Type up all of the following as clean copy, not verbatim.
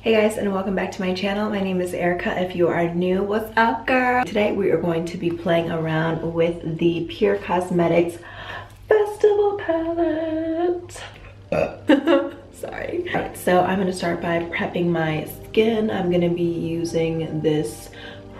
Hey guys, and welcome back to my channel. My name is Erica. If you are new, what's up, girl? Today we are going to be playing around with the Pure Cosmetics Festival palette. Sorry. Alright, so I'm gonna start by prepping my skin. I'm gonna be using this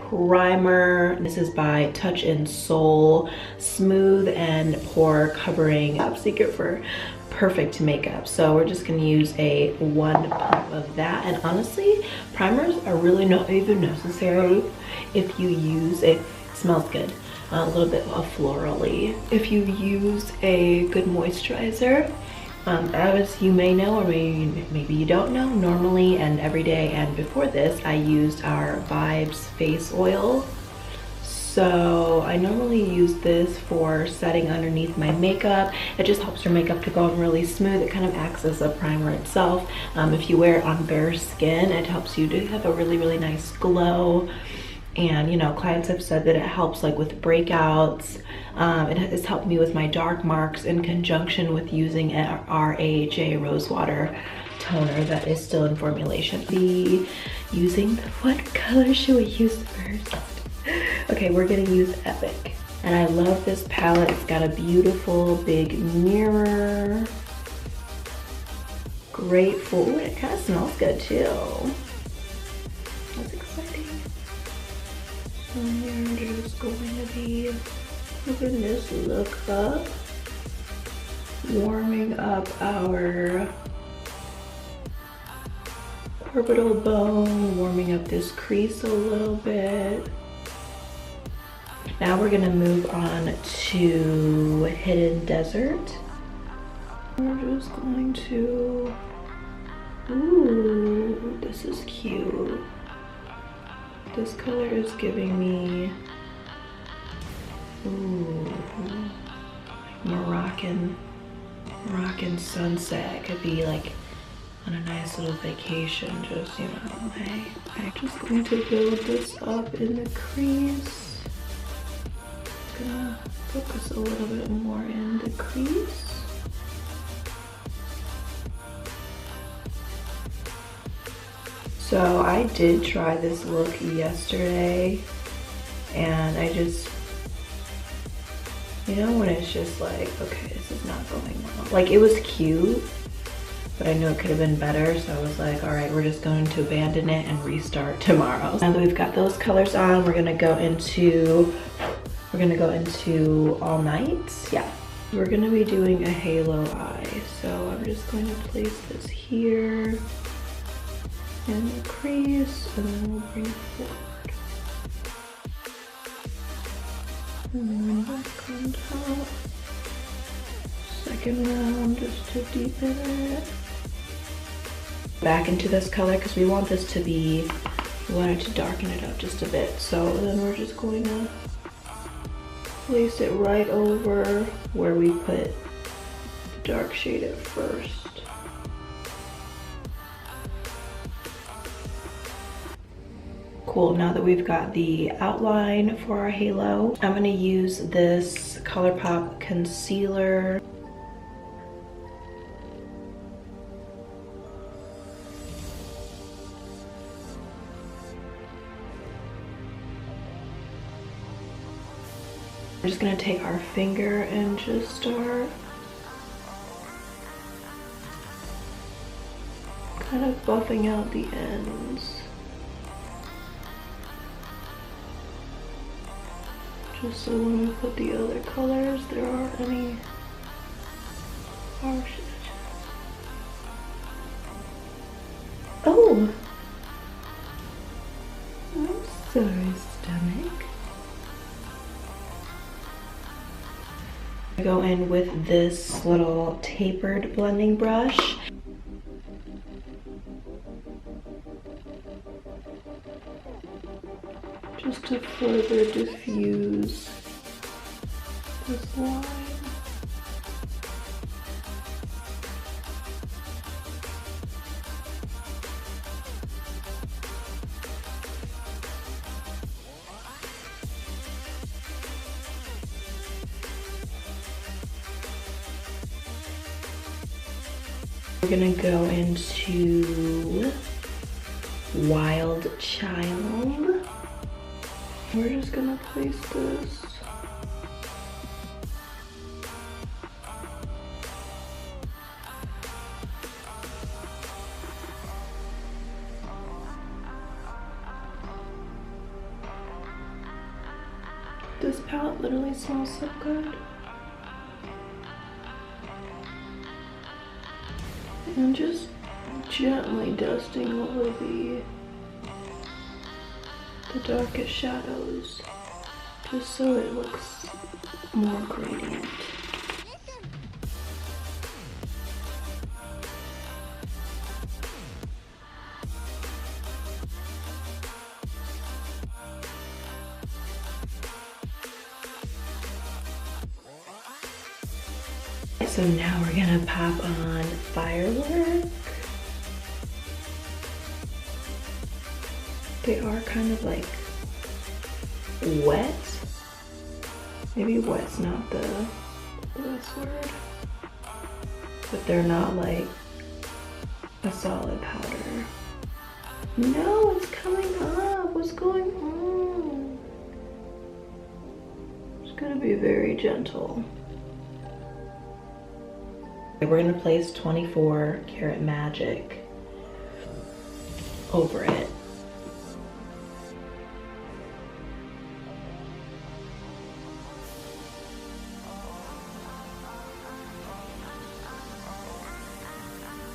primer. This is by Touch in Sol, smooth and pore covering, top secret for perfect makeup. So we're just gonna use a 1 pump of that, and honestly primers are really not even necessary if you use it. Smells good, a little bit of florally. If you use a good moisturizer, as you may know, or maybe you don't know, normally and every day and before this I used our Vibes face oil. So I normally use this for setting underneath my makeup. It just helps your makeup to go on really smooth. It kind of acts as a primer itself. If you wear it on bare skin, it helps you to have a really nice glow. And you know, clients have said that it helps like with breakouts. It has helped me with my dark marks in conjunction with using our AHA Rosewater toner that is still in formulation. What color should we use first? Okay, we're gonna use Epic. And I love this palette. It's got a beautiful big mirror. Grateful. Ooh, it kind of smells good too. That's exciting. And we're just going to be moving this look up, warming up our orbital bone, warming up this crease a little bit. Now we're gonna move on to Hidden Desert. We're just going to, ooh, this is cute. This color is giving me, ooh, Moroccan sunset. It could be like on a nice little vacation, just, you know, hey. I'm just going to build this up in the crease. Gonna focus a little bit more in the crease. So I did try this look yesterday, and I just, you know, when it's just like, okay, this is not going well. Like, it was cute, but I knew it could have been better, so I was like, all right, we're just going to abandon it and restart tomorrow. Now that we've got those colors on, we're gonna go into All Night. Yeah, we're gonna be doing a halo eye. So I'm just going to place this here in the crease, and then we'll bring it forward. And then back on top. Second round just to deepen it. Back into this color because we want this to be, we wanted to darken it up just a bit. So then we're just going to place it right over where we put the dark shade at first. Cool, now that we've got the outline for our halo, I'm gonna use this ColourPop concealer. We're just gonna take our finger and just start kind of buffing out the ends. Just so when we put the other colors, there aren't any harsh edges. Oh! I'm sorry, stomach. I go in with this little tapered blending brush. Just to further diffuse this line. We're gonna go into Wild Child. We're just gonna place this. This palette literally smells so good. And just gently dusting over the darkest shadows, just so it looks more gradient. So now we're gonna pop on Firework. They are kind of like wet. Maybe wet's not the best word. But they're not like a solid powder. No, it's coming up. What's going on? It's gonna be very gentle. We're gonna place 24 Karat Magic over it.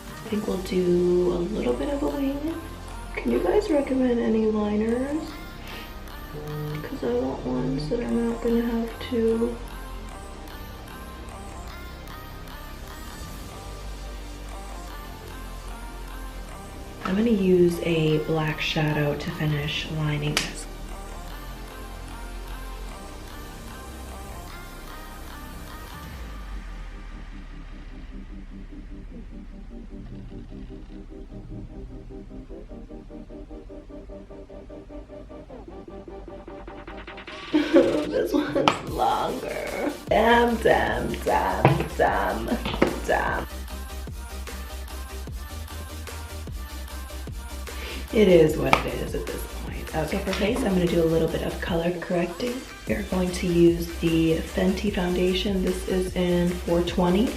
I think we'll do a little bit of a wing. Can you guys recommend any liners? Because I want ones that are not gonna have to I'm gonna use a black shadow to finish lining this. This one's longer. Damn. It is what it is at this point. Okay, for face, I'm gonna do a little bit of color correcting. We're going to use the Fenty foundation. This is in 420.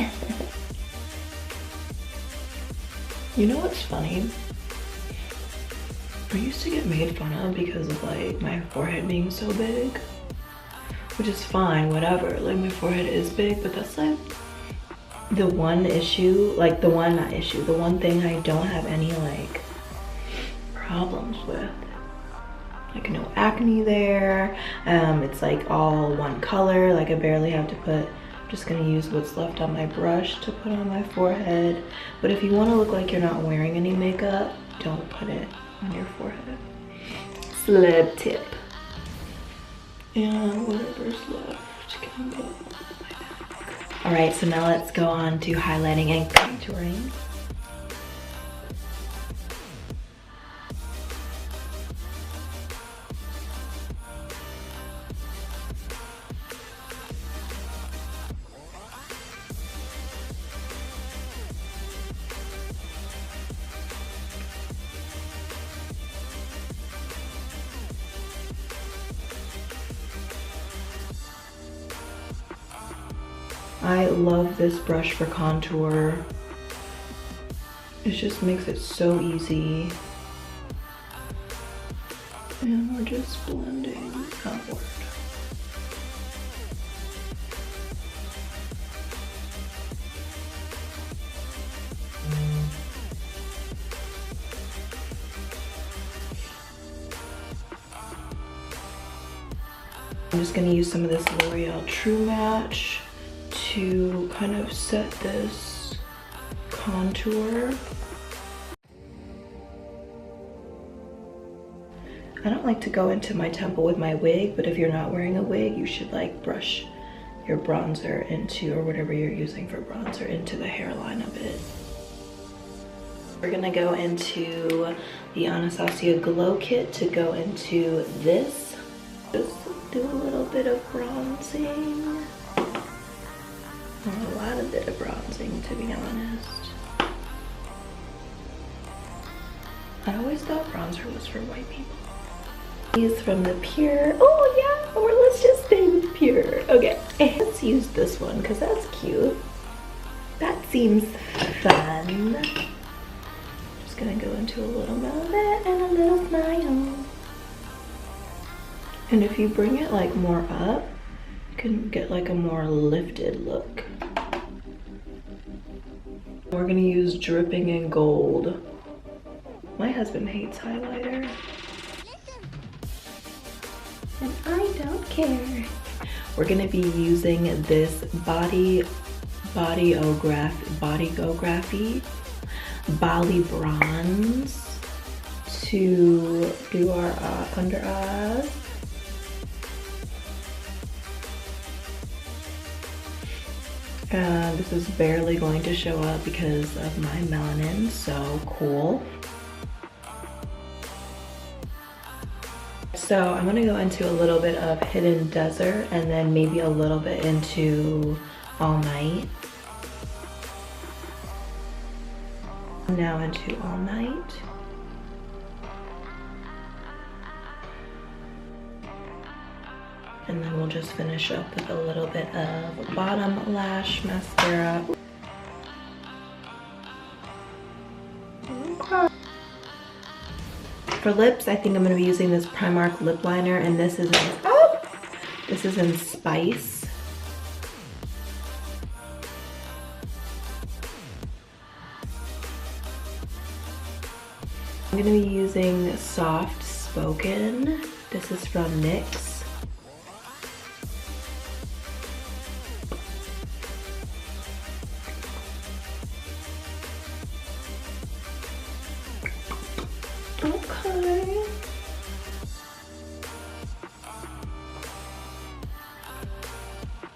You know what's funny? I used to get made fun of because of like my forehead being so big, which is fine, whatever. Like my forehead is big, but that's like the one issue, like the one thing I don't have any like problems with. Like no acne there. It's like all one color. Like I barely have to put, I'm just gonna use what's left on my brush to put on my forehead. But if you wanna look like you're not wearing any makeup, don't put it on your forehead. Slip tip. And whatever's left can go on my neck. All right, so now let's go on to highlighting and contouring. I love this brush for contour. It just makes it so easy. And we're just blending outward. I'm just gonna use some of this L'Oreal True Match to kind of set this contour. I don't like to go into my temple with my wig, but if you're not wearing a wig, you should like brush your bronzer into, or whatever you're using for bronzer, into the hairline of it. We're gonna go into the Anastasia Glow Kit to go into this. Just do a little bit of bronzing. A lot of bit of bronzing, to be honest. I always thought bronzer was for white people. These from the Pure. Oh yeah, or let's just stay with Pure. Okay, let's use this one because that's cute. That seems fun. Just gonna go into a little moment and a little smile. And if you bring it like more up, you can get like a more lifted look. We're gonna use Dripping in Gold. My husband hates highlighter. And I don't care. We're gonna be using this Bodyography Bali Bronze to do our under eyes. This is barely going to show up because of my melanin, so cool. So I'm gonna go into a little bit of Hidden Desert and then maybe a little bit into All Night. Now into All Night. And then we'll just finish up with a little bit of Bottom Lash Mascara. For lips, I think I'm gonna be using this Primark lip liner, and this is in Spice. I'm gonna be using Soft Spoken. This is from NYX. Okay.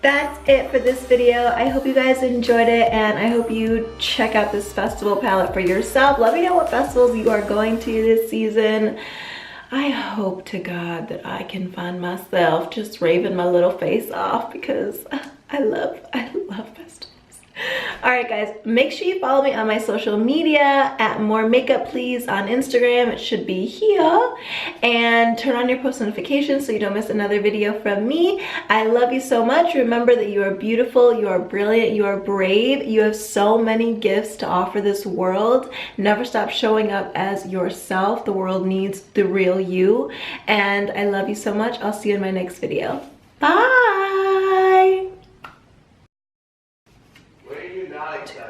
That's it for this video. I hope you guys enjoyed it, and I hope you check out this festival palette for yourself. Let me know what festivals you are going to this season. I hope to God that I can find myself just raving my little face off because I love festivals. All right guys, make sure you follow me on my social media at More Makeup Please on Instagram. It should be here. And turn on your post notifications so you don't miss another video from me. I love you so much. Remember that you are beautiful, you are brilliant, you are brave. You have so many gifts to offer this world. Never stop showing up as yourself. The world needs the real you. And I love you so much. I'll see you in my next video. Bye! 2, 3, 4,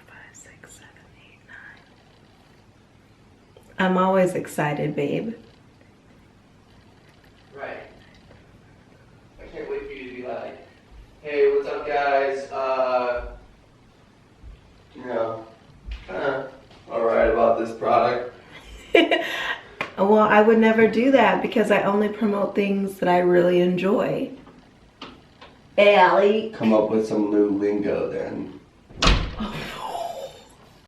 5, 6, 7, 8, 9. I'm always excited, babe. Right. I can't wait for you to be like, hey, what's up guys? You know, kinda alright about this product. Well, I would never do that because I only promote things that I really enjoy. Hey, Allie. Come up with some new lingo then. Oh.